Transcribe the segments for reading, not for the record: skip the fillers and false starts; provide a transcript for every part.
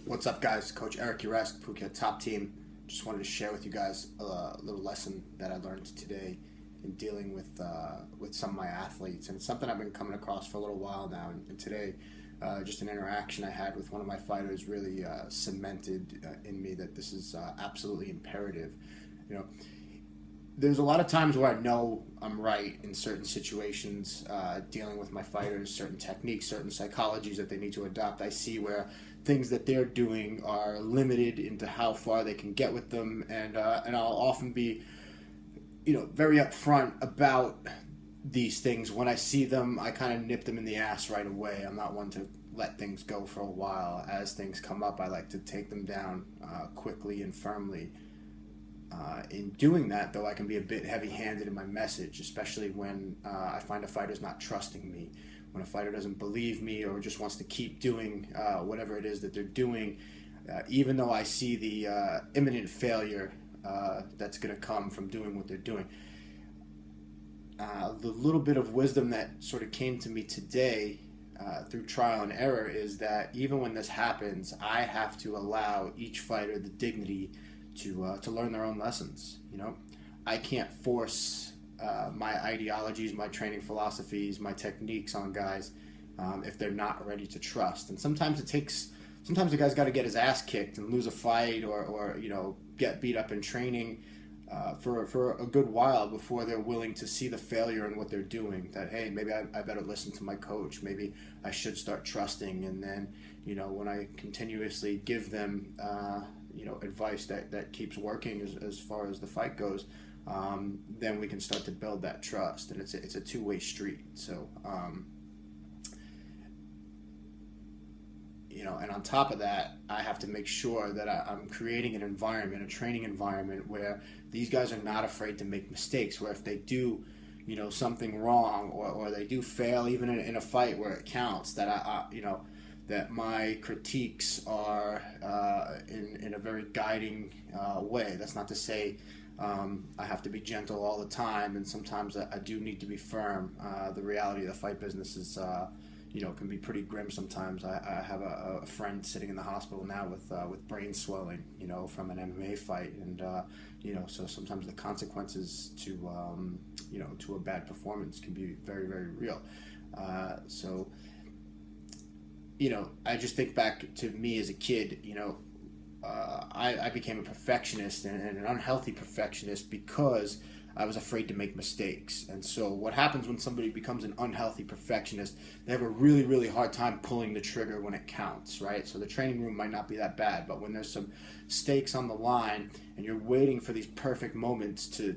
What's up, guys? Coach Eric Uresk, Phuket Top Team. Just wanted to share with you guys a little lesson that I learned today in dealing with some of my athletes, and it's something I've been coming across for a little while now. And today, just an interaction I had with one of my fighters really cemented in me that this is absolutely imperative. You know, there's a lot of times where I know I'm right in certain situations, dealing with my fighters, certain techniques, certain psychologies that they need to adopt. I see where things that they're doing are limited into how far they can get with them, and I'll often be, very upfront about these things. When I see them, I kind of nip them in the ass right away. I'm not one to let things go for a while. As things come up, I like to take them down quickly and firmly. In doing that, though, I can be a bit heavy-handed in my message, especially when I find a fighter's not trusting me, when a fighter doesn't believe me or just wants to keep doing whatever it is that they're doing, even though I see the imminent failure that's going to come from doing what they're doing. The little bit of wisdom that sort of came to me today through trial and error is that even when this happens, I have to allow each fighter the dignity to learn their own lessons. I can't force my ideologies, my training philosophies, my techniques on guys if they're not ready to trust. And sometimes the guy's got to get his ass kicked and lose a fight or get beat up in training for a good while before they're willing to see the failure in what they're doing. That, hey, maybe I better listen to my coach. Maybe I should start trusting. And then, when I continuously give them advice that keeps working as far as the fight goes, then we can start to build that trust, and it's a two-way street. So and on top of that, I have to make sure that I'm creating an environment, a training environment, where these guys are not afraid to make mistakes, where if they do something wrong or they do fail even in a fight where it counts, that that my critiques are in a very guiding way. That's not to say I have to be gentle all the time, and sometimes I do need to be firm. The reality of the fight business is, can be pretty grim sometimes. I have a friend sitting in the hospital now with brain swelling, from an MMA fight, and so sometimes the consequences to a bad performance can be very, very real. I just think back to me as a kid. I became a perfectionist and an unhealthy perfectionist because I was afraid to make mistakes. And so what happens when somebody becomes an unhealthy perfectionist, they have a really, really hard time pulling the trigger when it counts, right? So the training room might not be that bad, but when there's some stakes on the line and you're waiting for these perfect moments to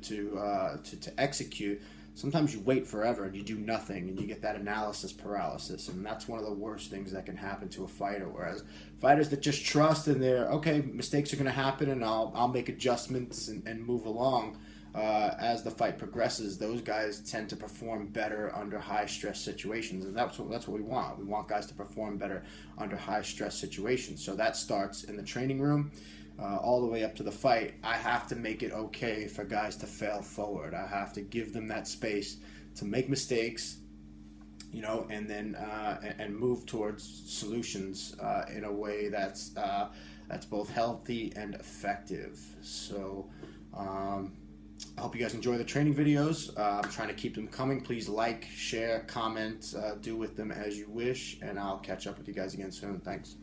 execute, sometimes you wait forever and you do nothing, and you get that analysis paralysis, and that's one of the worst things that can happen to a fighter. Whereas fighters that just trust and they're, okay, mistakes are going to happen and I'll make adjustments and move along as the fight progresses, those guys tend to perform better under high stress situations, and that's what we want. We want guys to perform better under high stress situations. So that starts in the training room. All the way up to the fight, I have to make it okay for guys to fail forward. I have to give them that space to make mistakes, and then and move towards solutions in a way that's both healthy and effective. So I hope you guys enjoy the training videos. I'm trying to keep them coming. Please like, share, comment, do with them as you wish, and I'll catch up with you guys again soon. Thanks.